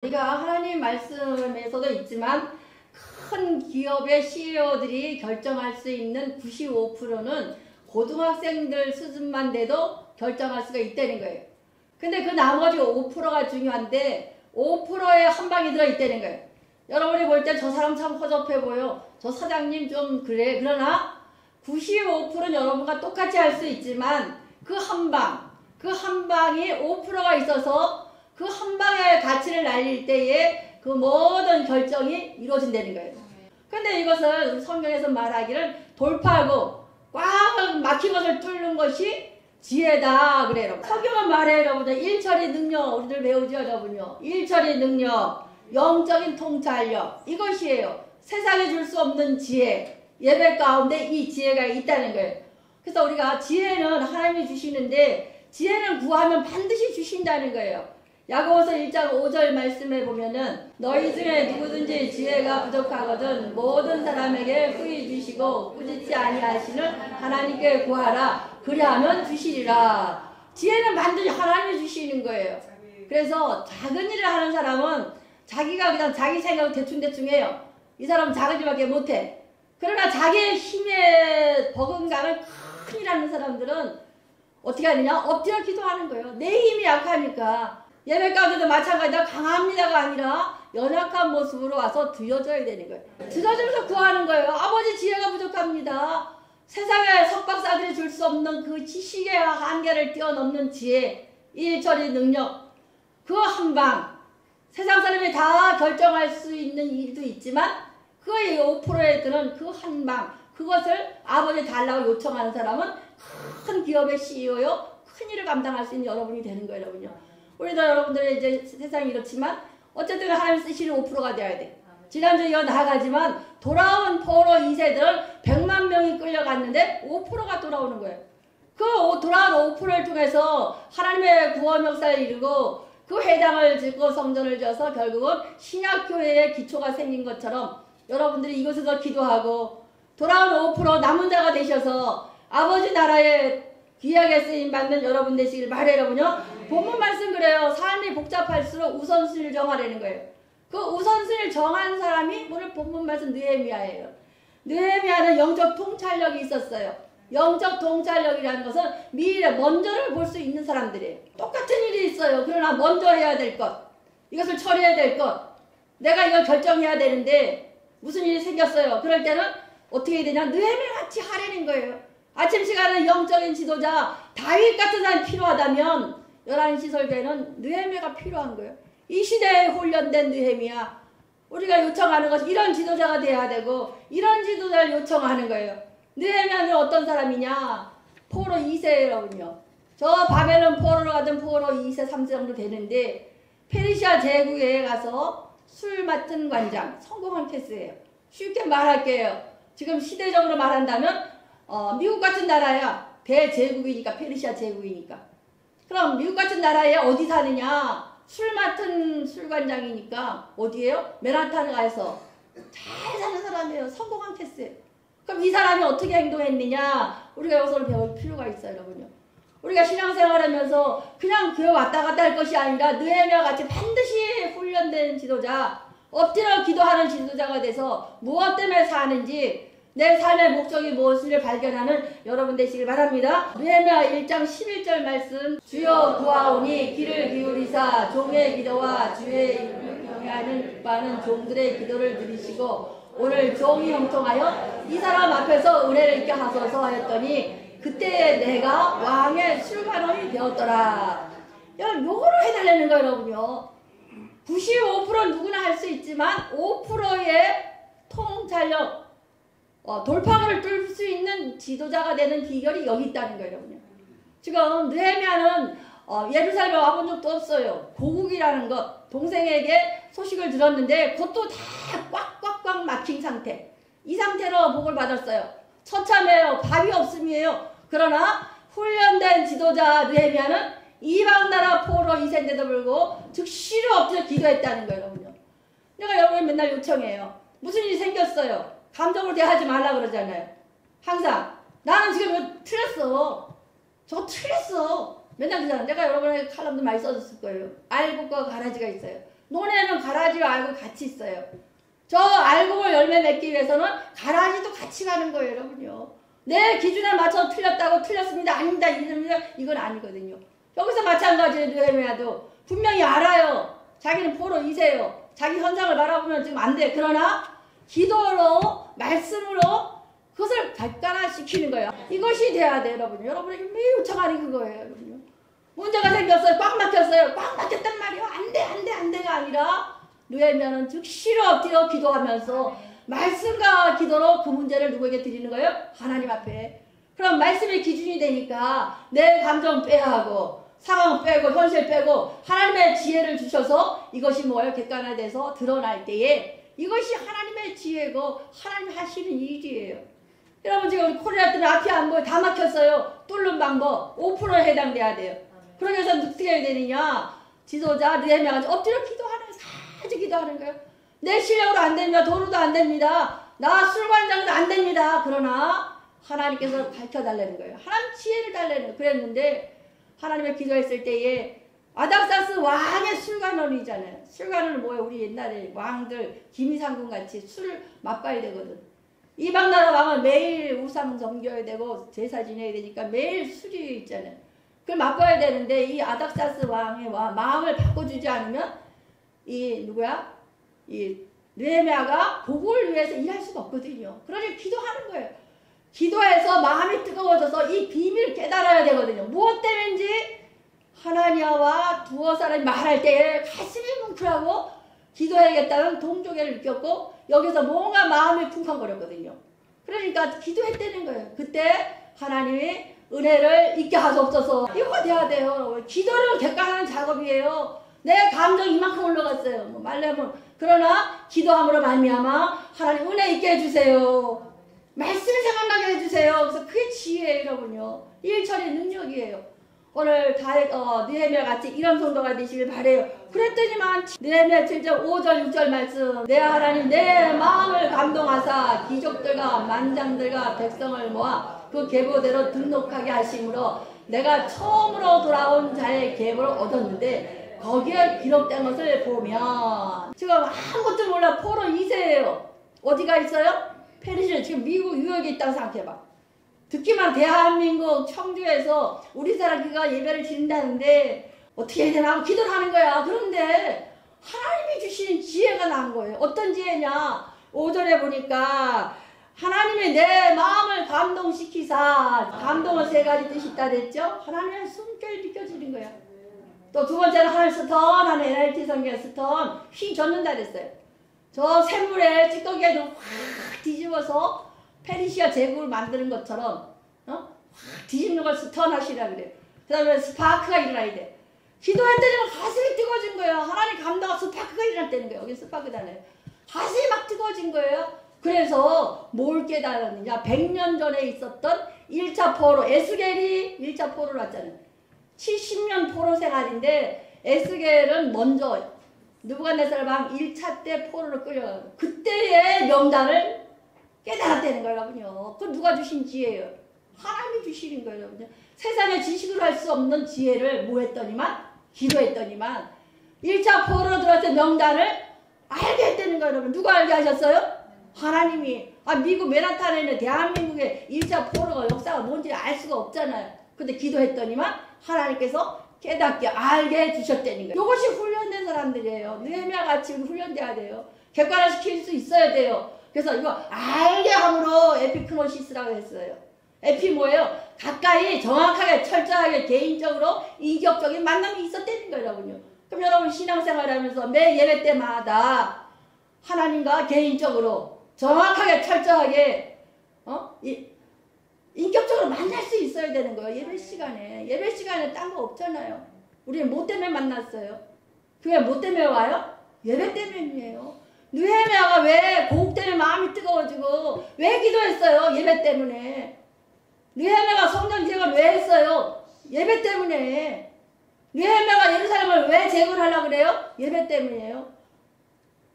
우리가 하나님 말씀에서도 있지만 큰 기업의 CEO들이 결정할 수 있는 95%는 고등학생들 수준만 돼도 결정할 수가 있다는 거예요. 근데 그 나머지 5%가 중요한데 5%에 한 방이 들어있다는 거예요. 여러분이 볼 때 저 사람 참 허접해 보여. 저 사장님 좀 그래. 그러나 95%는 여러분과 똑같이 할 수 있지만 그 한 방이 5%가 있어서 그 한 방의 가치를 날릴 때에 그 모든 결정이 이루어진다는 거예요. 근데 이것을 성경에서 말하기를 돌파하고 꽉 막힌 것을 뚫는 것이 지혜다 그래요. 성경은 말해요 여러분들. 일처리 능력 우리들 배우죠 여러분요. 일처리 능력, 영적인 통찰력 이것이에요. 세상에 줄 수 없는 지혜. 예배 가운데 이 지혜가 있다는 거예요. 그래서 우리가 지혜는 하나님이 주시는데 지혜는 구하면 반드시 주신다는 거예요. 야고보서 1장 5절 말씀에 보면은 너희 중에 누구든지 지혜가 부족하거든 모든 사람에게 후히 주시고 꾸짖지 아니하시는 하나님께 구하라 그리하면 주시리라. 지혜는 반드시 하나님이 주시는 거예요. 그래서 작은 일을 하는 사람은 자기가 그냥 자기 생각을 대충대충 해요. 이 사람은 작은 일밖에 못해. 그러나 자기의 힘에 버금가는 큰 일 하는 사람들은 어떻게 하느냐? 엎드려 기도하는 거예요. 내 힘이 약하니까. 예배 가운데도 마찬가지다. 강합니다가 아니라 연약한 모습으로 와서 드려져야 되는 거예요. 드려주면서 구하는 거예요. 아버지 지혜가 부족합니다. 세상에 석박사들이 줄 수 없는 그 지식의 한계를 뛰어넘는 지혜, 일처리 능력, 그 한 방. 세상 사람이 다 결정할 수 있는 일도 있지만 그의 5%에 드는 그 한 방, 그것을 아버지 달라고 요청하는 사람은 큰 기업의 CEO요, 큰 일을 감당할 수 있는 여러분이 되는 거예요, 여러분요. 우리도 여러분들의 이제 세상이 이렇지만 어쨌든 하나님 쓰시는 5%가 되어야 돼. 지난주에 이어 나가지만 돌아온 포로 2세들은 100만 명이 끌려갔는데 5%가 돌아오는 거예요. 그 돌아온 5%를 통해서 하나님의 구원 역사를 이루고 그 회당을 짓고 성전을 지어서 결국은 신약교회의 기초가 생긴 것처럼 여러분들이 이곳에서 기도하고 돌아온 5% 남은 자가 되셔서 아버지 나라에 귀하게 쓰임받는 여러분 되시길 바래요. 여러분요. 본문 말씀 그래요. 삶이 복잡할수록 우선순위를 정하라는 거예요. 그 우선순위를 정한 사람이 오늘 본문 말씀 느헤미야예요. 느헤미야는 영적 통찰력이 있었어요. 영적 통찰력이라는 것은 미래 먼저를 볼 수 있는 사람들이에요. 똑같은 일이 있어요. 그러나 먼저 해야 될 것, 이것을 처리해야 될 것, 내가 이걸 결정해야 되는데 무슨 일이 생겼어요. 그럴 때는 어떻게 해야 되냐? 느헤미야 같이 하라는 거예요. 아침 시간에 영적인 지도자 다윗 같은 사람이 필요하다면 11시 설교에는 느헤미야가 필요한 거예요. 이 시대에 훈련된 느헤미야, 우리가 요청하는 것이 이런 지도자가 돼야 되고 이런 지도자를 요청하는 거예요. 느헤미야는 어떤 사람이냐? 포로 2세라군요. 저 바벨론 포로로 가던 포로 2세 3세 정도 되는데 페르시아 제국에 가서 술 맡은 관장, 성공한 케이스예요. 쉽게 말할게요. 지금 시대적으로 말한다면 미국 같은 나라야. 대제국이니까, 페르시아 제국이니까. 그럼 미국 같은 나라에 어디 사느냐? 술 맡은 술관장이니까 어디에요? 맨하탄에 가서 잘 사는 사람이에요. 성공한 케이스예요. 그럼 이 사람이 어떻게 행동했느냐? 우리가 여기서 배울 필요가 있어요, 여러분요. 우리가 신앙생활하면서 그냥 교회 왔다 갔다 할 것이 아니라 느헤미야 같이 반드시 훈련된 지도자, 엎드려 기도하는 지도자가 돼서 무엇 때문에 사는지 내 삶의 목적이 무엇인지를 발견하는 여러분 되시길 바랍니다. 느헤미야 1장 11절 말씀. 주여 구하오니 귀를 기울이사 종의 기도와 주의 이름을 경외하는 바는 종들의 기도를 들으시고 오늘 종이 형통하여 이 사람 앞에서 은혜를 있게 하소서 하였더니 그때 내가 왕의 술관원이 되었더라. 여러분 요거를 해달라는 거예요 여러분요. 95% 누구나 할 수 있지만 5%의 통찰력, 돌파구를 뚫을 수 있는 지도자가 되는 비결이 여기 있다는 거예요 여러분요. 지금 느헤미야는 예루살렘에 와본 적도 없어요. 고국이라는 것, 동생에게 소식을 들었는데 그것도 다 꽉꽉꽉 막힌 상태. 이 상태로 복을 받았어요. 처참해요. 밥이 없음이에요. 그러나 훈련된 지도자 느헤미야는 이방나라 포로 2세인데도 불구하고 즉시로 엎드려 기도했다는 거예요 여러분요. 내가 여러분 맨날 요청해요. 무슨 일이 생겼어요. 감정을 대하지 말라 그러잖아요. 항상 나는 지금 이거 틀렸어. 저거 틀렸어. 맨날 그러잖아. 내가 여러분에게 칼럼도 많이 써줬을 거예요. 알곡과 가라지가 있어요. 논에는 가라지와 알고 같이 있어요. 저 알곡을 열매 맺기 위해서는 가라지도 같이 가는 거예요, 여러분요. 내 기준에 맞춰서 틀렸다고 틀렸습니다, 아닙니다, 이릅니다, 이건 아니거든요. 여기서 마찬가지예요. 느헤미야도 분명히 알아요. 자기는 포로 2세요. 자기 현장을 바라보면 지금 안 돼. 그러나 기도로 말씀으로 그것을 객관화시키는 거예요. 이것이 돼야 돼요, 여러분. 여러분에게 매우 청하는 그거예요, 여러분요. 문제가 생겼어요. 꽉 막혔어요. 꽉 막혔단 말이에요. 안 돼, 안 돼, 안 돼가 아니라 느헤미야는 즉시로 엎드려 기도하면서 말씀과 기도로 그 문제를 누구에게 드리는 거예요? 하나님 앞에. 그럼 말씀의 기준이 되니까 내 감정 빼하고 상황 빼고 현실 빼고 하나님의 지혜를 주셔서 이것이 뭐예요? 객관화돼서 드러날 때에 이것이 하나님의 지혜고 하나님 하시는 일이에요. 여러분 지금 코로나 때문에 앞이 안 보여 다 막혔어요. 뚫는 방법 5%에 해당돼야 돼요. 그러기 위해서 어떻게 해야 되느냐? 지도자 느헤미야가 엎드려 기도하는 사지 기도하는 거예요. 내 실력으로 안 됩니다. 돈으로도 안 됩니다. 나 술관장도 안 됩니다. 그러나 하나님께서 밝혀달라는 거예요. 하나님 지혜를 달라는 거예요. 그랬는데 하나님의 기도했을 때에 아닥사스 왕의 술관원이잖아요. 술관원은 뭐예요? 우리 옛날에 왕들 김이상궁 같이 술을 맛봐야 되거든. 이방나라 왕은 매일 우상 섬겨야 되고 제사 지내야 되니까 매일 술이 있잖아요. 그걸 맛봐야 되는데 이 아닥사스 왕의 마음을 바꿔주지 않으면 이 누구야? 이 느헤미야가 복을 위해서 일할 수가 없거든요. 그러니 기도하는 거예요. 기도해서 마음이 뜨거워져서 이 비밀을 깨달아야 되거든요. 무엇 때문인지 하나님과 두어 사람이 말할 때에 가슴이 뭉클하고 기도해야겠다는 동조개를 느꼈고 여기서 뭔가 마음이 쿵쾅거렸거든요. 그러니까 기도했다는 거예요. 그때 하나님이 은혜를 있게 하소서. 이거 돼야 돼요. 기도는 객관하는 작업이에요. 내 감정이 이만큼 올라갔어요. 뭐 말하면 그러나 기도함으로 말미암아 하나님 은혜 있게 해주세요. 말씀을 생각나게 해주세요. 그래서 그게 지혜예요, 여러분요. 일처리 능력이에요. 오늘 느헤미야 같이 이런 성도가 되시길 바래요. 그랬더니만 느헤미야 7장 5절 6절 말씀 내 하나님 내 마음을 감동하사 귀족들과 만장들과 백성을 모아 그 계보대로 등록하게 하심으로 내가 처음으로 돌아온 자의 계보를 얻었는데 거기에 기록된 것을 보면 지금 아무것도 몰라. 포로 2세예요. 어디가 있어요? 페르시아. 지금 미국 뉴욕에 있다고 생각해봐. 듣기만 대한민국 청주에서 우리 사람들과 예배를 드린다는데 어떻게 해야 되나 하고 기도를 하는 거야. 그런데 하나님이 주시는 지혜가 난 거예요. 어떤 지혜냐? 5절에 보니까 하나님이 내 마음을 감동시키사 감동은 세 가지 뜻이 있다 그랬죠? 하나님의 숨결이 느껴지는 거야. 또 두 번째는 하늘 스톤, 하늘 NLT 성경 스톤 휘 젓는다 그랬어요. 저 샘물에 찌꺼기에 확 뒤집어서 페르시아 제국을 만드는 것처럼 확 뒤집는 걸 스톤 하시라 그래요. 그 다음에 스파크가 일어나야 돼. 기도했더니 가슴이 뜨거워진 거예요. 하나님 감동과 스파크가 일어났다는 거예요. 여기 스파크잖아요. 가슴이 막 뜨거워진 거예요. 그래서 뭘 깨달았느냐. 100년 전에 있었던 1차 포로, 에스겔이 1차 포로를 왔잖아요. 70년 포로 생활인데 에스겔은 먼저 느부갓네살 왕 1차 때 포로를 끌려가고 그때의 명단을 깨달았다는 거예요, 여러분요. 그건 누가 주신 지혜예요? 하나님이 주시는 거예요, 여러분요. 세상의 지식으로 할 수 없는 지혜를 뭐 했더니만? 기도했더니만 1차 포로로 들어갈 때 명단을 알게 했다는 거예요, 여러분. 누가 알게 하셨어요? 하나님이. 미국 맨하탄에는 대한민국의 1차 포로가 역사가 뭔지 알 수가 없잖아요. 근데 기도했더니만 하나님께서 깨닫게 알게 해주셨다는 거예요. 이것이 훈련된 사람들이에요. 느헤미야 같이 훈련돼야 돼요. 객관화시킬 수 있어야 돼요. 그래서 이거 알게 함으로 에피크노시스라고 했어요. 에피 뭐예요? 가까이 정확하게 철저하게 개인적으로 인격적인 만남이 있었다는 거예요, 여러분요. 그럼 여러분 신앙생활하면서 매 예배 때마다 하나님과 개인적으로 정확하게 철저하게 인격적으로 만날 수 있어야 되는 거예요. 예배 시간에. 예배 시간에 딴 거 없잖아요. 우리는 뭐 때문에 만났어요? 그게 뭐 때문에 와요? 예배 때문이에요. 느헤미야가 왜 고국 때문에 마음이 뜨거워지고 왜 기도했어요? 예배 때문에. 느헤미야가 성전 제거를 왜 했어요? 예배 때문에. 느헤미야가 예루살렘을 왜 제거하려고 그래요? 예배 때문이에요.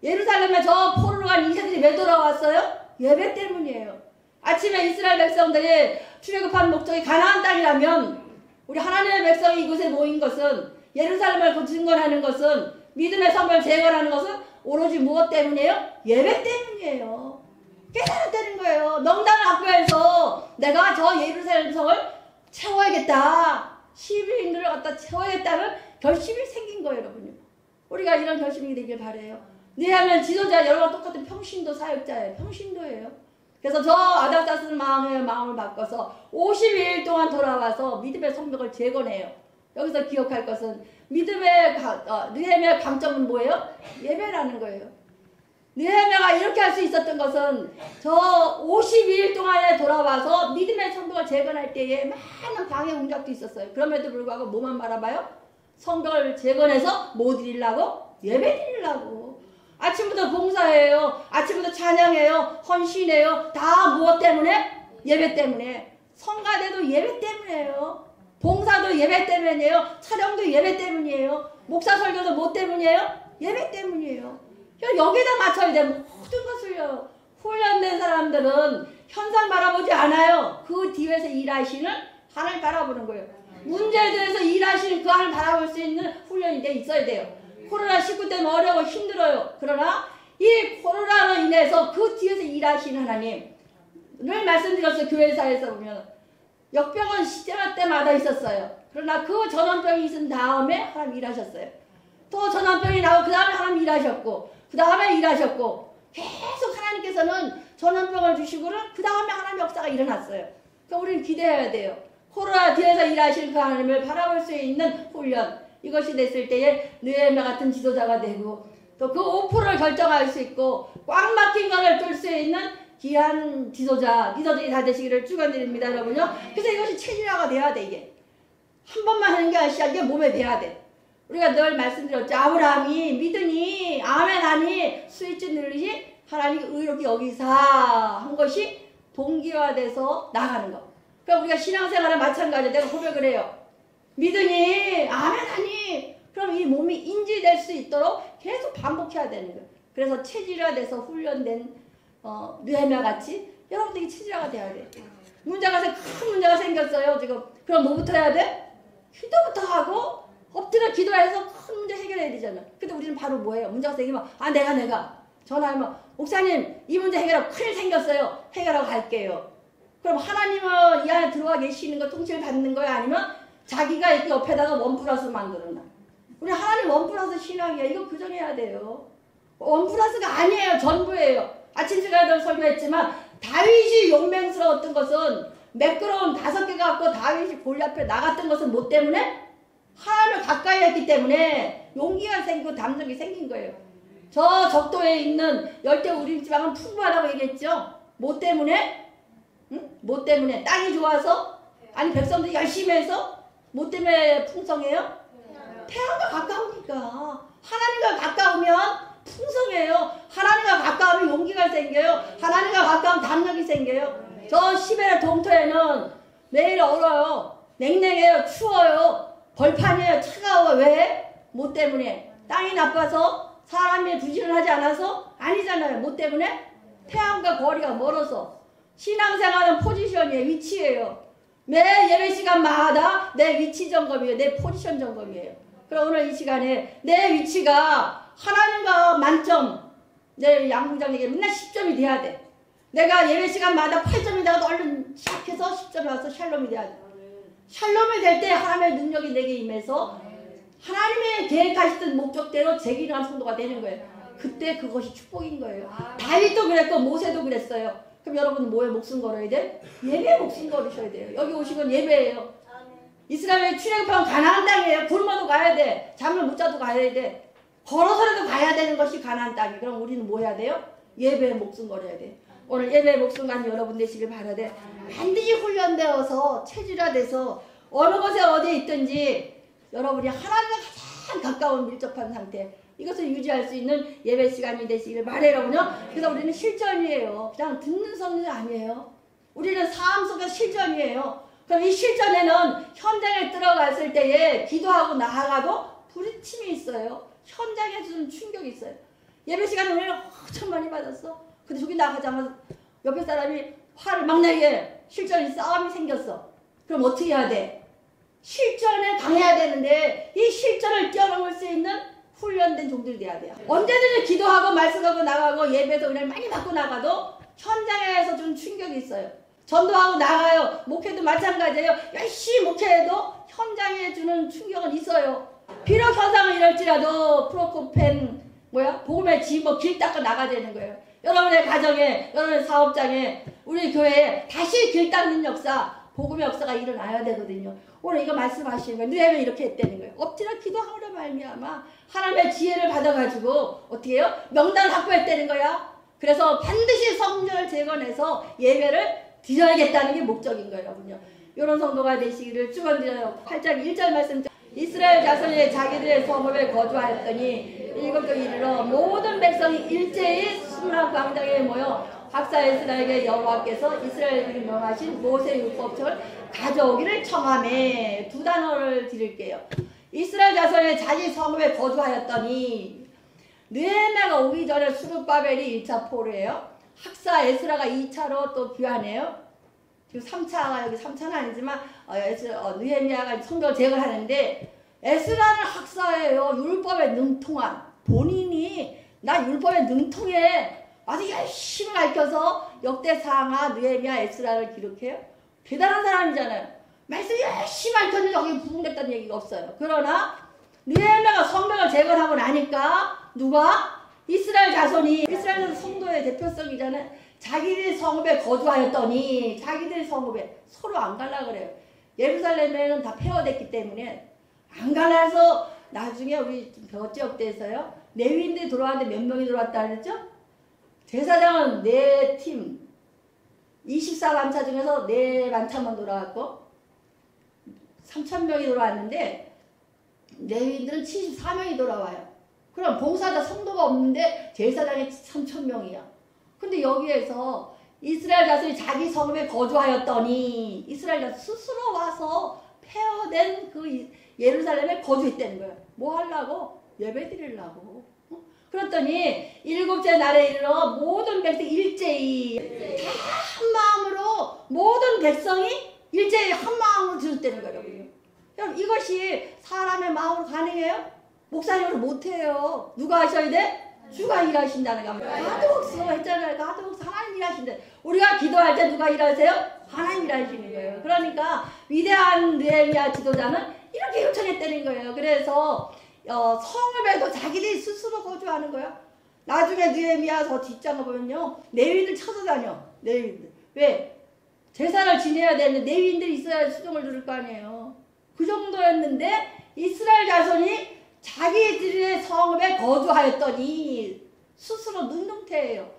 예루살렘에 저 포로로 간 이세들이 왜 돌아왔어요? 예배 때문이에요. 아침에 이스라엘 백성들이 출애굽한 목적이 가나안 땅이라면 우리 하나님의 백성이 이곳에 모인 것은 예루살렘을 증거하는 것은 믿음의 성벽을 재건하는 것은 오로지 무엇 때문이에요? 예배 때문이에요. 깨달아 되는 거예요. 명당 학교에서 내가 저 예루살렘 성을 채워야겠다. 12인들을 갖다 채워야겠다는 결심이 생긴 거예요, 여러분요. 우리가 이런 결심이 되길 바래요. 느헤미야 지도자 여러분 똑같은 평신도 사역자예요. 평신도예요. 그래서 저 아닥다스 마음을 바꿔서 52일 동안 돌아와서 믿음의 성벽을 재건해요. 여기서 기억할 것은 느헤미야의 강점은 뭐예요? 예배라는 거예요. 느헤미야가 이렇게 할 수 있었던 것은 저 52일 동안에 돌아와서 믿음의 성벽을 재건할 때에 많은 방해 공작도 있었어요. 그럼에도 불구하고 뭐만 바라봐요? 성벽을 재건해서 뭐 드리려고? 예배 드리려고. 아침부터 봉사해요. 아침부터 찬양해요. 헌신해요. 다 무엇 때문에? 예배 때문에. 성가대도 예배 때문이에요. 봉사도 예배 때문이에요. 촬영도 예배 때문이에요. 목사 설교도 뭐 때문이에요? 예배 때문이에요. 여기다 맞춰야 돼. 모든 것을요. 훈련된 사람들은 현상 바라보지 않아요. 그 뒤에서 일하시는 하나님 바라보는 거예요. 문제에 대해서 일하시는 그 하나님 바라볼 수 있는 훈련이 돼 있어야 돼요. 코로나19 때문에 어려워 힘들어요. 그러나 이 코로나로 인해서 그 뒤에서 일하시는 하나님 늘 말씀드렸어요. 교회사에서 보면 역병은 시제화 때마다 있었어요. 그러나 그 전염병이 있은 다음에 하나님 일하셨어요. 또 전염병이 나오고 그 다음에 하나님 일하셨고 그 다음에 일하셨고 계속 하나님께서는 전염병을 주시고는 그 다음에 하나님 역사가 일어났어요. 그러니까 우리는 기대해야 돼요. 코로나 뒤에서 일하시는 그 하나님을 바라볼 수 있는 훈련 이것이 됐을 때에 느헤미야 같은 지도자가 되고 또 그 5%를 결정할 수 있고 꽉 막힌 거를 뚫을 수 있는 귀한 리더들이 다 되시기를 축원드립니다, 여러분요. 그래서 이것이 체질화가 돼야 돼. 이게 한 번만 하는 게 아니라 이게 몸에 배야 돼. 우리가 늘 말씀드렸죠. 아브라함이 믿으니 아멘 하니 스위치 누르시 하나님이 의롭게 여기사 한 것이 동기화돼서 나가는 거. 그러니까 우리가 신앙생활에 마찬가지로 내가 고백을 해요. 믿으니 아멘 하니 그럼 이 몸이 인지될 수 있도록 계속 반복해야 되는 거예요. 그래서 체질화돼서 훈련된 느헤미야 같이 여러분들이 체질화가 돼야 돼. 큰 문제가 생겼어요 지금. 그럼 뭐부터 해야 돼? 기도부터 하고 엎드려 기도해서 큰 문제 해결해야 되잖아. 근데 우리는 바로 뭐예요? 문제가 생기면 내가 전화하면 목사님 이 문제 해결하고 큰일 생겼어요. 해결하고 갈게요. 그럼 하나님은 이 안에 들어와 계시는 거 통치를 받는 거야? 아니면 자기가 이렇게 옆에다가 원 플러스 만들어놔? 우리 하나님 원 플러스 신앙이야. 이거 규정해야 돼요. 원 플러스가 아니에요. 전부예요. 아침 시간에도 설교했지만 다윗이 용맹스러웠던 것은 매끄러운 5개가 갖고 다윗이 골리앗 앞에 나갔던 것은 뭐 때문에? 하나님을 가까이 했기 때문에 용기가 생기고 담력이 생긴 거예요. 저 적도에 있는 열대 우림 지방은 풍부하다고 얘기했죠. 뭐 때문에? 응? 뭐 때문에? 땅이 좋아서? 아니 백성들이 열심히 해서? 뭐 때문에 풍성해요? 태양과 가까우니까. 하나님과 가까우면 풍성해요. 하나님과 가까우면 용기가 생겨요. 하나님과 가까우면 담력이 생겨요. 저 시베리아 동토에는 매일 얼어요. 냉랭해요. 추워요. 벌판이에요. 차가워. 왜? 뭐 때문에? 땅이 나빠서? 사람이 부지런을 하지 않아서? 아니잖아요. 뭐 때문에? 태양과 거리가 멀어서. 신앙생활은 포지션이에요. 위치예요. 매 예배 시간마다 내 위치 점검이에요. 내 포지션 점검이에요. 그럼 오늘 이 시간에 내 위치가 하나님과 만점, 내 양궁장에게 맨날 10점이 돼야 돼. 내가 예배 시간마다 8점이다가도 얼른 시작해서 10점에 와서 샬롬이 돼야 돼. 샬롬이 될 때 하나님의 능력이 내게 임해서 하나님의 계획하시던 목적대로 제기능한 성도가 되는 거예요. 그때 그것이 축복인 거예요. 다윗도 그랬고 모세도 그랬어요. 그럼 여러분은 뭐에 목숨 걸어야 돼? 예배에 목숨 걸으셔야 돼요. 여기 오시면 예배예요. 이스라엘의 출애굽한 가나안 땅이에요. 굶어도 가야 돼. 잠을 못 자도 가야 돼. 걸어서라도 가야 되는 것이 가나안 땅이에요. 그럼 우리는 뭐 해야 돼요? 예배에 목숨 걸어야 돼. 오늘 예배에 목숨 가는 여러분 되시길 바라되 반드시 훈련되어서 체질화돼서 어느 곳에 어디에 있든지 여러분이 하나님과 가장 가까운 밀접한 상태 이것을 유지할 수 있는 예배 시간이 되시길 바라요. 여러분요. 그래서 우리는 실전이에요. 그냥 듣는 성경이 아니에요. 우리는 삶 속의 실전이에요. 그럼 이 실전에는 현장에 들어갔을 때에 기도하고 나아가도 부딪힘이 있어요. 현장에서 좀 충격이 있어요. 예배 시간에 우리는 엄청 많이 받았어. 근데 저기 나가자마자 옆에 사람이 화를 막 내게 실전이 싸움이 생겼어. 그럼 어떻게 해야 돼? 실전에 강해야 되는데 이 실전을 뛰어넘을 수 있는 훈련된 종들이 돼야 돼요. 언제든지 기도하고 말씀하고 나가고 예배에서 은혜를 많이 받고 나가도 현장에서 좀 충격이 있어요. 전도하고 나가요. 목회도 마찬가지예요. 열심히 목회해도 현장에 주는 충격은 있어요. 비록 현상은 이럴지라도 프로코펜 복음의 지뭐 길 닦고 나가야 되는 거예요. 여러분의 가정에, 여러분의 사업장에, 우리 교회에 다시 길 닦는 역사, 복음의 역사가 일어나야 되거든요. 오늘 이거 말씀하시는 거예요. 느헤미야 이렇게 했다는 거예요. 엎드려 기도하므로 말미암아 하나님의 지혜를 받아가지고 어떻게 해요? 명단 확보했다는 거야. 그래서 반드시 성전을 재건해서 예배를 드려야겠다는 게 목적인 거예요, 여러분요. 이런 성도가 되시기를 축원드려요. 8장 1절 말씀. 이스라엘 자손이 자기들의 성읍에 거주하였더니 일곱도 이르러 모든 백성이 일제히 수문학 광장에 모여 학사 에스라에게 여호와께서 이스라엘에게 명하신 모세 율법책을 가져오기를 청하매. 두 단어를 드릴게요. 이스라엘 자손이 자기 성읍에 거주하였더니 느헤미야가 오기 전에 스룹바벨이 1차 포로예요. 학사 에스라가 2차로 또 귀환해요. 지금 3차가 여기 3차는 아니지만 느헤미야가 성벽을 재건하는데 에스라는 학사예요. 율법에 능통한 본인이 나 율법에 능통해 아주 열심히 가르쳐서 역대상하 느헤미야 에스라를 기록해요. 대단한 사람이잖아요. 말씀 열심히 가르쳤는데 여기 부흥됐다는 얘기가 없어요. 그러나 느헤미야가 성벽을 재건하고 나니까 누가? 이스라엘 자손이, 이스라엘은 성도의 대표성이잖아요. 자기들 성읍에 거주하였더니 자기들 성읍에 서로 안 갈라 그래요. 예루살렘에는 다 폐허됐기 때문에 안 갈라 해서 나중에 우리 벼지역대에서요 레위인들이 돌아왔는데 몇 명이 돌아왔다 그랬죠? 제사장은 4팀 24만차 중에서 4만차만 돌아왔고 3,000명이 돌아왔는데 레위인들은 74명이 돌아와요. 그럼 봉사자 성도가 없는데 제사장이 3,000명이야. 근데 여기에서 이스라엘 자손이 자기 성읍에 거주하였더니 이스라엘 자손 스스로 와서 폐허된 그 예루살렘에 거주했다는 거예요. 뭐 하려고? 예배 드리려고. 그랬더니 7째 날에 이르러 모든 백성 일제히 다 한 마음으로 모든 백성이 일제히 한 마음으로 드렸다는 거예요. 여러분 이것이 사람의 마음으로 가능해요? 목사님으로 못해요. 누가 하셔야 돼? 주가 일하신다는 겁니다. 가드웍스 했잖아요. 가드웍스 하나님 일하신대. 우리가 기도할 때 누가 일하세요? 하나님 일하시는 거예요. 그러니까 위대한 느헤미야 지도자는 이렇게 요청했다는 거예요. 그래서 성읍에도 자기들이 스스로 거주하는 거예요. 나중에 느헤미야 저 뒷장을 보면요. 레위인들 찾아다녀. 레위인들. 왜? 제사를 지내야 되는데 레위인들이 있어야 수종을 들을 거 아니에요. 그 정도였는데 이스라엘 자손이 자기들의 성읍에 거주하였더니 스스로 능동태예요.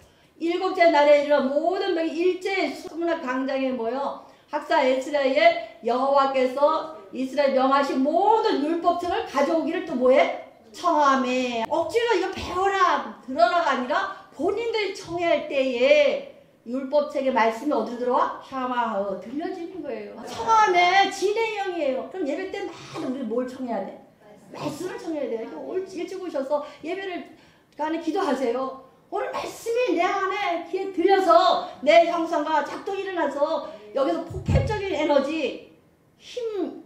7째 날에 이르러 모든 백이 일제히 수문학 광장에 모여 학사 에스라에 여호와께서 이스라엘 명하신 모든 율법책을 가져오기를 또 뭐해? 청하매. 억지로 이거 배워라 들어라가 아니라 본인들이 청해할 때에 율법책의 말씀이 어디로 들어와? 샤마 들려지는 거예요. 청하매 진행형이에요. 그럼 예배 때마다 우리 뭘 청해야 돼? 말씀을 청해야 돼요. 일찍 오셔서 예배를 간에 기도하세요. 오늘 말씀이 내 안에 귀에 들려서 내 형상과 작동이 일어나서 여기서 폭발적인 에너지,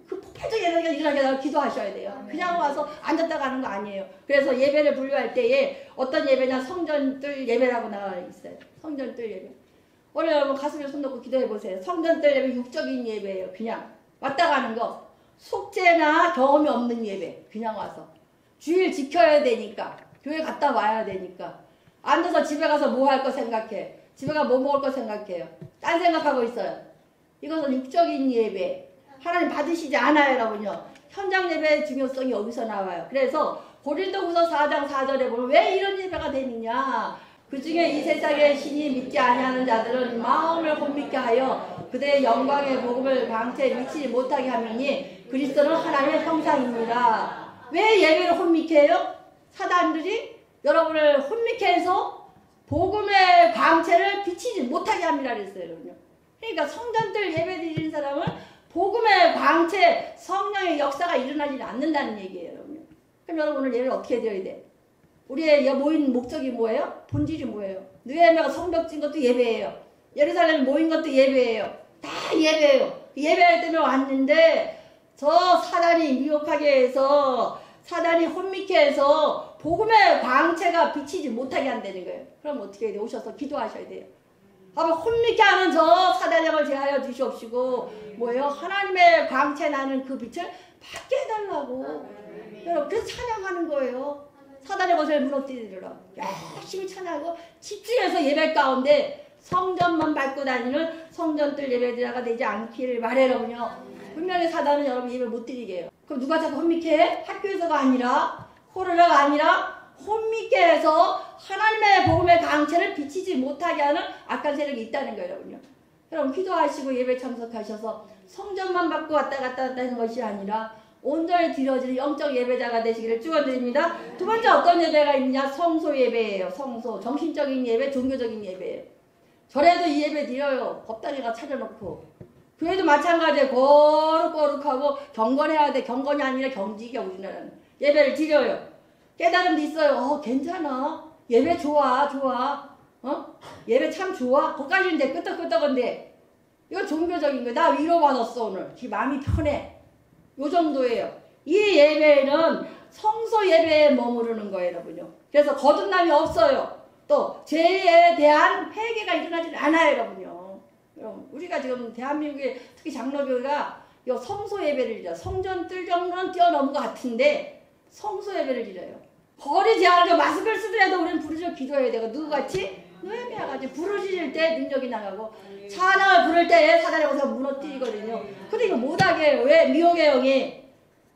그 폭발적인 에너지가 일어나게 하라고 기도하셔야 돼요. 그냥 와서 앉았다 가는 거 아니에요. 그래서 예배를 분류할 때에 어떤 예배냐 성전뜰 예배라고 나와 있어요. 성전뜰 예배. 오늘 여러분 가슴에 손 놓고 기도해 보세요. 성전뜰 예배 육적인 예배예요. 그냥 왔다 가는 거. 속죄나 경험이 없는 예배. 그냥 와서. 주일 지켜야 되니까. 교회 갔다 와야 되니까. 앉아서 집에 가서 뭐 할 거 생각해. 집에 가서 뭐 먹을 거 생각해요. 딴 생각하고 있어요. 이것은 육적인 예배. 하나님 받으시지 않아요, 여러분요. 현장 예배의 중요성이 여기서 나와요. 그래서 고린도후서 4장 4절에 보면 왜 이런 예배가 되느냐. 그 중에 이 세상에 신이 믿지 아니하는 자들은 마음을 혼미케 하여 그대의 영광의 복음을 방체에 미치지 못하게 하미니 그리스도는 하나님의 형상입니다. 왜 예배를 혼미케 해요? 사단들이 여러분을 혼미케 해서 복음의 광채를 비치지 못하게 합니다. 그랬어요. 여러분요. 그러니까 성전들 예배 드리는 사람은 복음의 광채, 성령의 역사가 일어나지 않는다는 얘기예요. 여러분요. 그럼 여러분 오늘 예배를 어떻게 드려야 돼? 우리의 모인 목적이 뭐예요? 본질이 뭐예요? 느헤미야가 성벽 진 것도 예배예요. 예루살렘에 모인 것도 예배예요. 다 예배예요. 예배할 때문에 왔는데 저 사단이 미혹하게 해서 사단이 혼미케 해서 복음의 광채가 비치지 못하게 한다는 거예요. 그럼 어떻게 해야 돼요? 오셔서 기도하셔야 돼요. 아마 혼미케 하는 저 사단력을 제하여 주시옵시고 뭐예요? 하나님의 광채 나는 그 빛을 받게 해달라고. 여러분 그래서 찬양하는 거예요. 사단의 것을 무너뜨리라. 열심히 찬양하고 집중해서 예배 가운데 성전만 밟고 다니는 성전들 예배자가 되지 않기를 바라라군요. 분명히 사단은 여러분 예배 못 드리게 해요. 그럼 누가 자꾸 혼미케 해? 학교에서가 아니라 코로나가 아니라 혼미케 해서 하나님의 복음의 강체를 비치지 못하게 하는 악한 세력이 있다는 거예요. 여러분요. 여러분 기도하시고 예배 참석하셔서 성전만 받고 왔다 갔다 하는 것이 아니라 온전히 드려지는 영적 예배자가 되시기를 축원드립니다. 두 번째 어떤 예배가 있느냐? 성소 예배예요. 성소. 정신적인 예배, 종교적인 예배예요. 절에도 이 예배 드려요. 법다리가 차려놓고. 교회도 마찬가지예요. 거룩거룩하고 경건해야 돼. 경건이 아니라 경직이야 우리나라는. 예배를 드려요. 깨달음도 있어요. 괜찮아. 예배 좋아. 예배 참 좋아. 거기까지인데 끄떡끄떡한데. 이거 종교적인 거야. 나 위로받았어 오늘. 마음이 편해. 요 정도예요. 이 예배는 성소 예배에 머무르는 거예요, 여러분요. 그래서 거듭남이 없어요. 또 죄에 대한 회개가 일어나지 않아요, 여러분요. 여러분, 우리가 지금 대한민국의 특히 장로교회가 요 성소 예배를 드려요. 성전 뜰 정도는 뛰어넘은 것 같은데 성소 예배를 드려요. 거리 제한을 마스크를 쓰더라도 우리는 부르짖어 기도해야 되고 누구같이? 노예미와 같이 부르짖을 때 능력이 나가고 찬양을 부를 때에 사단의 것을 무너뜨리거든요. 근데 이거 못하게 해요. 왜? 미혹의 영이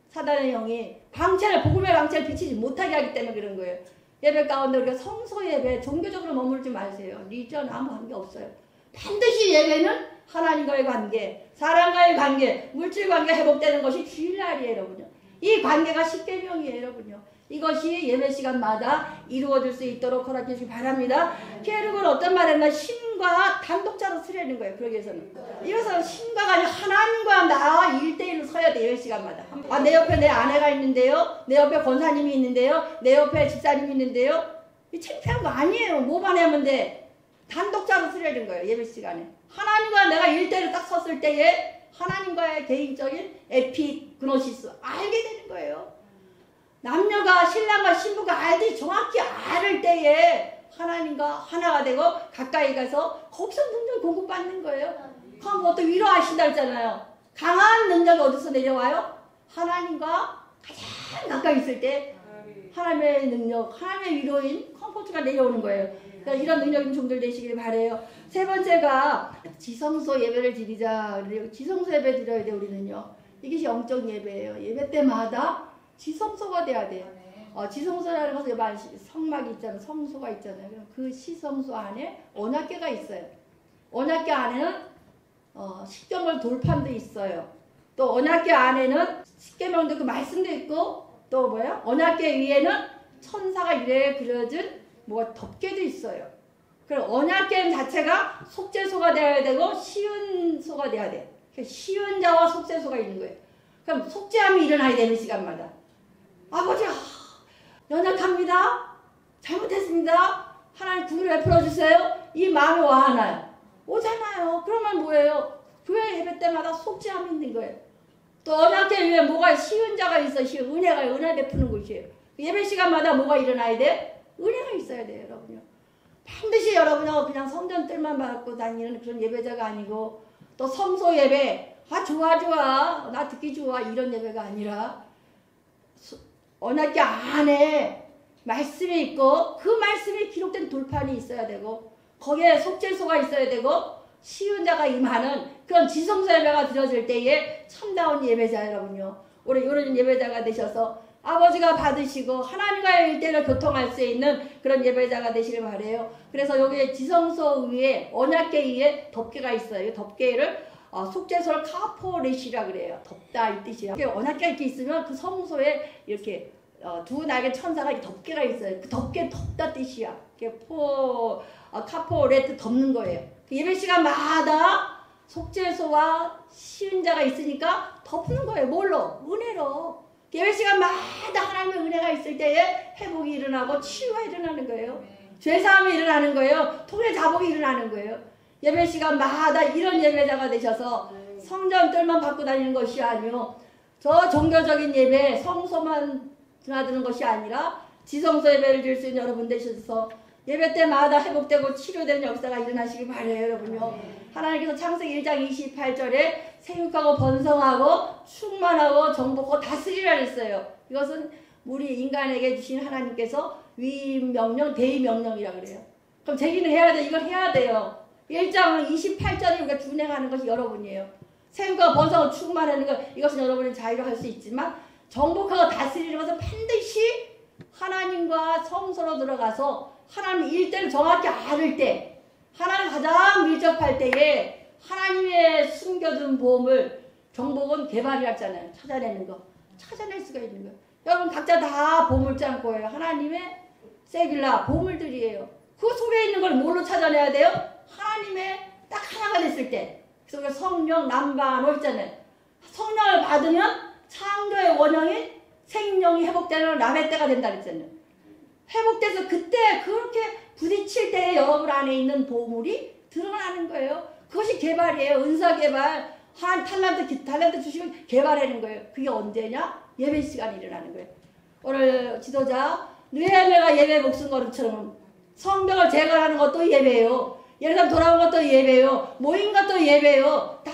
사단의 영이 광채를 복음의 광채를 비치지 못하게 하기 때문에 그런 거예요. 예배 가운데 우리가 성소 예배 종교적으로 머물지 마세요. 리전 아무 관계 없어요. 반드시 예배는 하나님과의 관계, 사람과의 관계, 물질 관계 회복되는 것이 주일날이에요, 여러분요. 이 관계가 십계명이에요, 여러분요. 이것이 예배 시간마다 이루어질 수 있도록 허락해 주시기 바랍니다. 계륵은 어떤 말했나? 신과 단독자로 쓰려는 거예요. 그러기 위해서는. 이것은 신과가 아니라 하나님과 나와 1대1로 서야 돼요. 예배 시간마다. 내 옆에 내 아내가 있는데요. 내 옆에 권사님이 있는데요. 내 옆에 집사님이 있는데요. 이 창피한 거 아니에요. 뭐만 하면 돼. 단독자로 쓰려는 거예요. 예배 시간에. 하나님과 내가 1대1로 딱 섰을 때에 하나님과의 개인적인 에피그노시스 알게 되는 거예요. 남녀가 신랑과 신부가 알지 정확히 알을 때에 하나님과 하나가 되고 가까이 가서 거기서 능력 공급받는 거예요. 그럼 보통 위로하신다 했잖아요. 강한 능력이 어디서 내려와요? 하나님과 가장 가까이 있을 때 하나님의 능력, 하나님의 위로인 컴포트가 내려오는 거예요. 그러니까 이런 능력 있는 종들 되시길 바래요. 세 번째가 지성소 예배를 드리자. 지성소 예배 드려야 돼 우리는요. 이것이 영적 예배예요. 예배 때마다 지성소가 돼야 돼요. 지성소라는 것은 성막이 있잖아요. 성소가 있잖아요. 그 시성소 안에 언약궤가 있어요. 언약궤 안에는 십계명 돌판도 있어요. 또 언약궤 안에는 십계명도 그 말씀도 있고 또 뭐야? 언약궤 위에는 천사가 이래 그려진 덮개도 있어요. 그럼 언약궤 자체가 속죄소가 되어야 되고 쉬운 소가 돼야 돼. 쉬운 자와 속죄소가 있는 거예요. 그럼 속죄함이 일어나야 되는 시간마다. 아버지 연약합니다. 잘못했습니다. 하나님 구원을 베풀어 주세요. 이 마음이 와 하나요? 오잖아요. 그러면 뭐예요? 교회 예배 때마다 속죄함이 있는 거예요. 또 언약궤 위에 뭐가 쉬운 자가 있어. 은혜가 은혜 베푸는 곳이에요. 예배 시간마다 뭐가 일어나야 돼? 은혜가 있어야 돼요, 여러분요. 반드시 여러분은 그냥 성전 뜰만 받고 다니는 그런 예배자가 아니고 또 성소 예배 좋아 나 듣기 좋아 이런 예배가 아니라 언약궤 안에 말씀이 있고 그 말씀이 기록된 돌판이 있어야 되고 거기에 속죄소가 있어야 되고 쉬운 자가 임하는 그런 지성소 예배가 드려질 때에 참다운 예배자 여러분요. 우리 이런 예배자가 되셔서 아버지가 받으시고 하나님과의 일대를 교통할 수 있는 그런 예배자가 되시길 바래요. 그래서 여기에 지성소 위에 언약궤 위에 덮개가 있어요. 이 덮개를 속죄소를 카포렛이라 그래요. 덮다 이 뜻이야. 언약궤가 이렇게 있으면 그 성소에 이렇게 두 날개 천사가 이렇게 덮개가 있어요. 그 덮개 덮다 뜻이야. 카포렛 덮는 거예요. 그 예배 시간마다 속죄소와 쉬운 자가 있으니까 덮는 거예요. 뭘로? 은혜로. 예배 시간마다 하나님의 은혜가 있을 때에 회복이 일어나고 치유가 일어나는 거예요. 죄사함이 일어나는 거예요. 통해 자복이 일어나는 거예요. 예배 시간마다 이런 예배자가 되셔서 성전 뜰만 받고 다니는 것이 아니요. 저 종교적인 예배 성소만 드나드는 것이 아니라 지성소 예배를 드릴 수 있는 여러분 되셔서 예배 때마다 회복되고 치료되는 역사가 일어나시길 바래요, 여러분요. 하나님께서 창세기 1장 28절에 생육하고 번성하고 충만하고 정복하고 다스리라 했어요. 이것은 우리 인간에게 주신 하나님께서 위임명령, 대의명령이라고 그래요. 그럼 제기는 해야 돼. 이걸 해야 돼요. 1장 28절을 우리가 준행하는 것이 여러분이에요. 생육하고 번성하고 충만하는 것, 이것은 여러분이 자유로 할 수 있지만 정복하고 다스리는 것은 반드시 하나님과 성소로 들어가서 하나님 일대를 정확히 알을 때, 하나님 가장 밀접할 때에 하나님의 숨겨둔 보험을 정복은 개발이었잖아요. 찾아내는 거. 찾아낼 수가 있는 거예요. 여러분 각자 다 보물창고예요. 하나님의 세빌라 보물들이에요. 그 속에 있는 걸 뭘로 찾아내야 돼요? 하나님의 딱 하나가 됐을 때. 그래서 우리가 성령 남바노 있잖아요. 성령을 받으면 창조의 원형인 생명이 회복되는 남의 때가 된다 그랬잖아요. 회복돼서 그때 그렇게 부딪힐 때 여러분 안에 있는 보물이 드러나는 거예요. 그것이 개발이에요. 은사 개발. 한 탈란트 주시면 개발하는 거예요. 그게 언제냐? 예배 시간에 일어나는 거예요. 오늘 지도자 느헤미야가 예배 목숨 거룩처럼 성벽을 재건하는 것도 예배예요. 예루살렘 돌아온 것도 예배예요. 모인 것도 예배예요. 다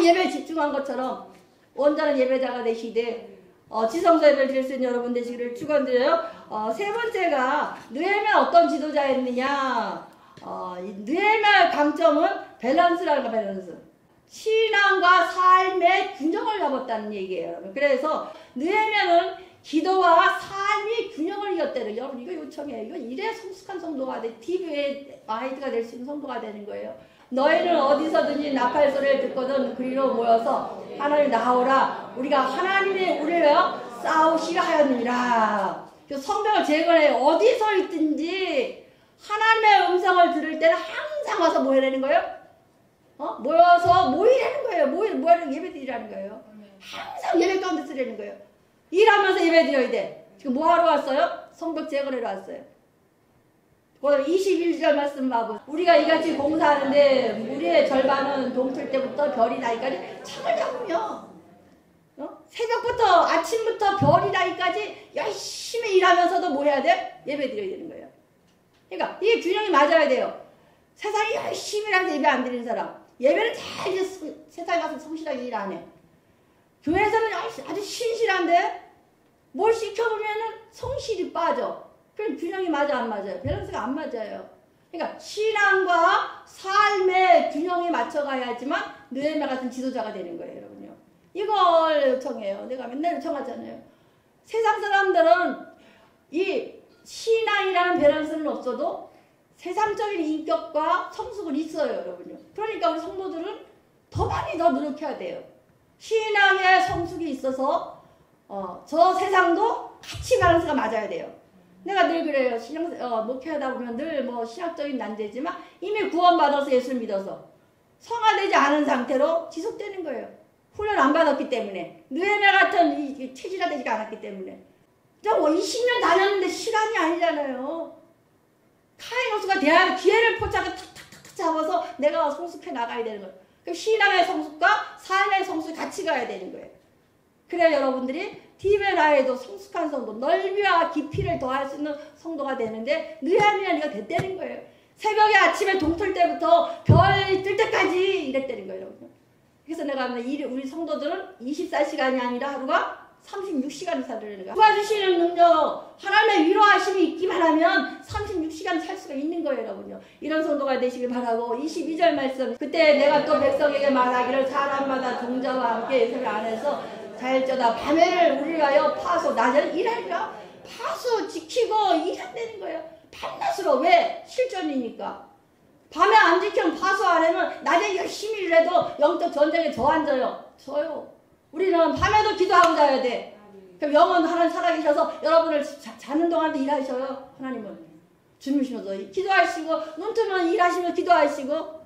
예배에 집중한 것처럼 온전한 예배자가 되시되 지성소 예배를 드릴 수 있는 여러분 되시기를 축원드려요. 세 번째가 느헤미야 어떤 지도자였느냐. 느헤미야의 강점은 밸런스라는 거, 밸런스. 신앙과 삶의 균형을 잡았다는 얘기예요. 그래서 느헤미야는 기도와 삶이 균형을 이었다는, 여러분 이거 요청해요. 이거 이래 성숙한 성도가 돼. TV의 아이디가 될 수 있는 성도가 되는 거예요. 너희는 어디서든지 나팔 소리를 듣거든 그리로 모여서 하나님 나오라. 우리가 하나님의 우리를 싸우시라 하였느니라. 성벽을 재건해요. 어디서 있든지 하나님의 음성을 들을 때는 항상 와서 뭐 해내는 거예요? 모여서 모이라는 거예요. 모이라는 예배 드리라는 거예요. 항상 예배 가운데 쓰라는 거예요. 일하면서 예배 드려야 돼. 지금 뭐 하러 왔어요? 성벽 재건하러 왔어요. 오늘 21절 말씀 봐보. 우리가 이같이 공사하는데 우리의 절반은 동틀 때부터 별이 나기까지 창을 잡으며 새벽부터 아침부터 별이 나기까지 열심히 일하면서도 뭐 해야 돼? 예배 드려야 되는 거예요. 그러니까 이게 균형이 맞아야 돼요. 세상에 열심히 일하면서 예배 안 드리는 사람, 예배는 잘 세상에 가서 성실하게 일 안 해. 교회에서는 아주 신실한데 뭘 시켜보면은 성실이 빠져. 그럼 균형이 맞아 안 맞아요? 밸런스가 안 맞아요. 그러니까 신앙과 삶의 균형에 맞춰가야지만 느헤미야 같은 지도자가 되는 거예요, 여러분요. 이걸 요청해요. 내가 맨날 요청하잖아요. 세상 사람들은 이 신앙이라는 밸런스는 없어도 세상적인 인격과 성숙은 있어요, 여러분요. 그러니까 우리 성도들은 더 많이 더 노력해야 돼요. 신앙의 성숙이 있어서 저 세상도 같이 밸런스가 맞아야 돼요. 내가 늘 그래요. 목회하다 보면 늘 뭐 신학적인 난제지만 이미 구원받아서 예수를 믿어서 성화되지 않은 상태로 지속되는 거예요. 훈련 안 받았기 때문에. 느헤미야 같은 체질화되지가 않았기 때문에. 20년 다녔는데 시간이 아니잖아요. 카이노스가 대학 기회를 포착해 탁탁탁 잡아서 내가 성숙해 나가야 되는 거예요. 그럼 신앙의 성숙과 삶의 성숙이 같이 가야 되는 거예요. 그래야 여러분들이 디베라에도 성숙한 성도, 넓이와 깊이를 더할 수 있는 성도가 되는데 느헤미야가 됐다는 거예요. 새벽에 아침에 동틀 때부터 별 뜰 때까지 이랬다는 거예요. 여러분. 그래서 내가 우리 성도들은 24시간이 아니라 하루가 36시간을 살으려는 거야. 도와주시는 능력, 하나님의 위로하심이 있기만 하면 36시간 살 수가 있는 거예요, 여러분요. 이런 성도가 되시길 바라고 22절 말씀. 그때 내가 또 백성에게 말하기를 사람마다 동자와 함께 예수를 안에서 자일쩌다 밤에를 우리 위하여 파수, 낮에는 일하리라. 파수 지키고 일한다는 거예요. 밤낮으로. 왜? 실전이니까. 밤에 안 지키면 파수 안 하면 낮에 열심히 일해도 영적 전쟁에 저 앉아요. 저요. 우리는 밤에도 기도하고 자야 돼. 그럼 영원 하나님 살아계셔서 여러분을 자는 동안도 일하셔요. 하나님은 주무시면서 기도하시고 눈 뜨면 일하시면서 기도하시고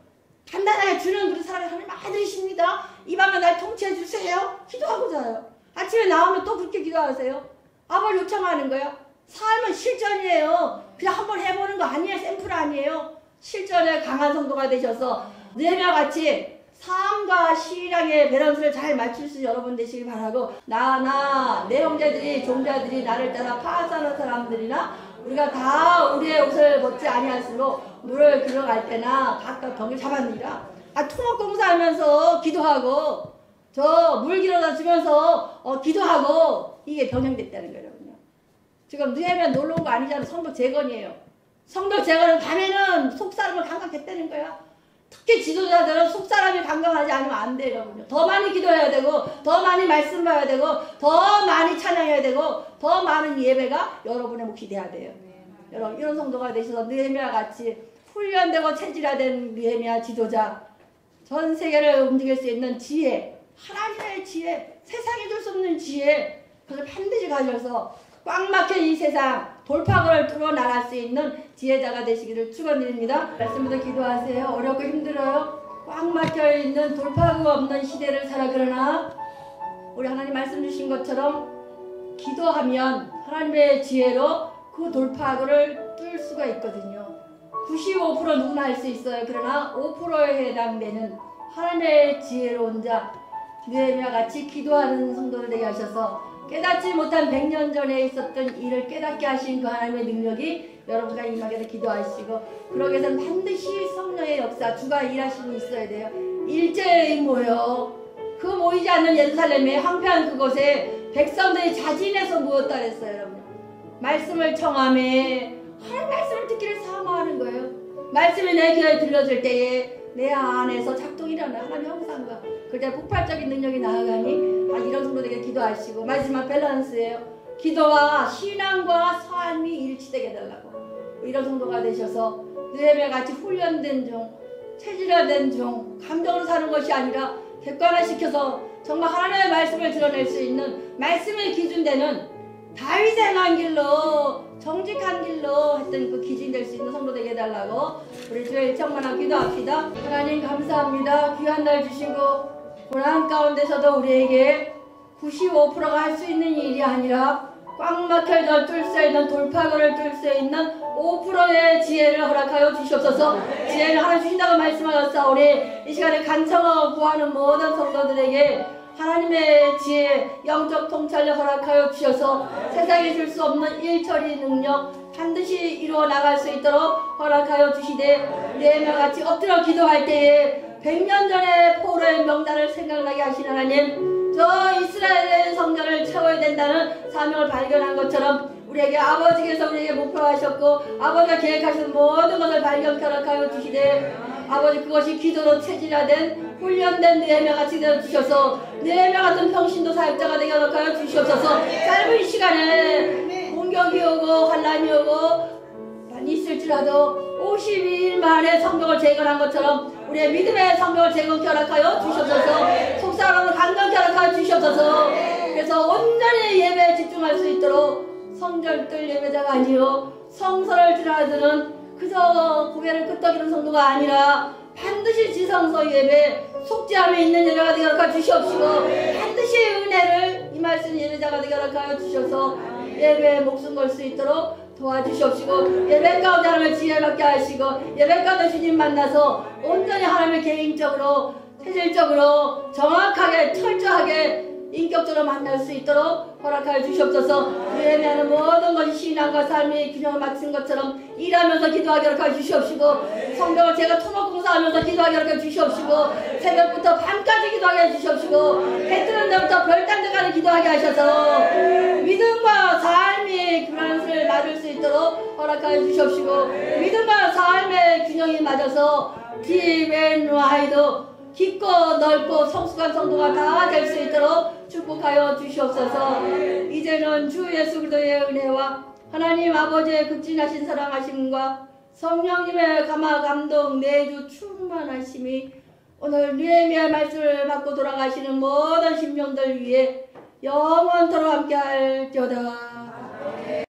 간단하게 주는 우리 사랑의 하나님 아들이십니다. 이 밤에 날 통치해 주세요. 기도하고 자요. 아침에 나오면 또 그렇게 기도하세요. 아버지 요청하는 거야. 삶은 실전이에요. 그냥 한번 해보는 거 아니에요. 샘플 아니에요. 실전에 강한 성도가 되셔서 느헤미야 같이 삶과 신앙의 밸런스를 잘 맞출 수 있는 여러분 되시길 바라고, 내 형제들이 종자들이 나를 따라 파산하는 사람들이나 우리가 다 우리의 옷을 벗지 아니할수록 물을 들어갈 때나 각각 병을 잡았느니라. 토목공사하면서 기도하고 저 물 길어다 주면서 기도하고 이게 병행됐다는 거예요. 여러분요. 지금 느헤미야 놀러 온 거 아니잖아요. 성도 재건이에요. 성도 재건은 밤에는 속사람을 감각했다는 거야. 특히 지도자들은 속사람이 감각하지 않으면 안 돼요. 여러분요. 더 많이 기도해야 되고 더 많이 말씀 봐야 되고 더 많이 찬양해야 되고 더 많은 예배가 여러분의 몫이 돼야 돼요. 여러분 이런 성도가 되셔서 느헤미야 같이 훈련되고 체질화된 느헤미야 지도자, 전 세계를 움직일 수 있는 지혜, 하나님의 지혜, 세상에 줄 수 없는 지혜, 그것을 반드시 가져서 꽉 막힌 이 세상 돌파구를 뚫어 나갈 수 있는 지혜자가 되시기를 축원드립니다. 말씀부터 기도하세요. 어렵고 힘들어요. 꽉 막혀 있는 돌파구가 없는 시대를 살아. 그러나 우리 하나님 말씀 주신 것처럼 기도하면 하나님의 지혜로 그 돌파구를 뚫을 수가 있거든요. 95% 누구나 할 수 있어요. 그러나 5%에 해당되는 하나님의 지혜로운 자, 느헤미야 같이 기도하는 성도들 되게 하셔서 깨닫지 못한 100년 전에 있었던 일을 깨닫게 하신 그 하나님의 능력이 여러분과 임하게 기도하시고, 그러기 위해서는 반드시 성령의 역사, 주가 일하시고 있어야 돼요. 일제히 모여 그 모이지 않는 예루살렘의 황폐한 그곳에 백성들이 자진해서 모였다 그랬어요. 여러분 말씀을 청하며 하나님 말씀을 듣기를 사모하는 거예요. 말씀이 내 귀에 들려줄 때에 내 안에서 작동이 일어나. 하나님 형상과 그때 폭발적인 능력이 나아가니 이런 성도들에게 기도하시고, 마지막 밸런스예요. 기도와 신앙과 삶이 일치되게 해달라고. 이런 성도가 되셔서 느헤미야 같이 훈련된 중, 체질화된 중, 감정으로 사는 것이 아니라 객관화시켜서 정말 하나님의 말씀을 드러낼 수 있는 말씀의 기준되는 다윗의 행한 길로, 정직한 길로 했던 그 기준 될 수 있는 성도 되게 해달라고 우리 주의 일청만하고 기도합시다. 하나님 감사합니다. 귀한 날 주시고 고난 가운데서도 우리에게 95%가 할 수 있는 일이 아니라 꽉 막혀 뚫을 수 있는 돌파구를 뚫을 수 있는 5%의 지혜를 허락하여 주시옵소서. 지혜를 하나 주신다고 말씀하셨사오니 이 시간에 간청하고 구하는 모든 성도들에게 하나님의 지혜, 영적 통찰을 허락하여 주셔서 세상에 줄 수 없는 일처리 능력 반드시 이루어 나갈 수 있도록 허락하여 주시되, 느헤미야 같이 엎드려 기도할 때에 100년 전에 포로의 명단을 생각나게 하신 하나님, 저 이스라엘의 성전을 채워야 된다는 사명을 발견한 것처럼 우리에게 아버지께서 우리에게 목표하셨고 아버지가 계획하신 모든 것을 발견 허락하여 주시되, 아버지 그것이 기도로 체질화된 훈련된 느헤미야 같이 되어주셔서 느헤미야 같은 평신도 사역자가 되게 허락하여 주시옵소서. 짧은 시간에 공격이 오고 환란이 오고 많이 있을지라도 52일 만에 성경을 재건한 것처럼 우리의 믿음의 성경을 재건케 허락하여 주시옵소서. 속사람을 강건케 허락하여 주시옵소서. 그래서 온전히 예배에 집중할 수 있도록 성전뜰 예배자가 아니요 성서를 드러나드는 그저 고개를 끄덕이는 성도가 아니라 반드시 지성소 예배, 속죄함에 있는 예배가 되게 허락하여 주시옵시고, 반드시 은혜를 임할 수 있는 예배자가 되게 허락하여 주셔서 예배에 목숨 걸 수 있도록 도와주시옵시고, 예배 가운데 하나님의 지혜받게 하시고, 예배 가운데 주님 만나서 온전히 하나님의 개인적으로, 체질적으로, 정확하게, 철저하게, 인격적으로 만날 수 있도록 허락하여 주시옵소서. 느헤미야는 모든 것이 신앙과 삶의 균형을 맞춘 것처럼 일하면서 기도하게 허락하여 주시옵시고, 성경을 제가 토목공사하면서 기도하게 허락하여 주시옵시고, 새벽부터 밤까지 기도하게 해주시옵시고, 해 뜨는 데부터 별 딴 데까지 기도하게 하셔서 믿음과 삶의 균형을 맞을 수 있도록 허락하여 주시옵시고, 믿음과 삶의 균형이 맞아서 딥앤와이드 깊고 넓고 성숙한 성도가 다 될 수 있도록 축복하여 주시옵소서. 이제는 주 예수 그리스도의 은혜와 하나님 아버지의 극진하신 사랑하심과 성령님의 감화 감동 내주 충만하심이 오늘 느헤미야 말씀을 받고 돌아가시는 모든 심령들 위해 영원토록 함께할지어다.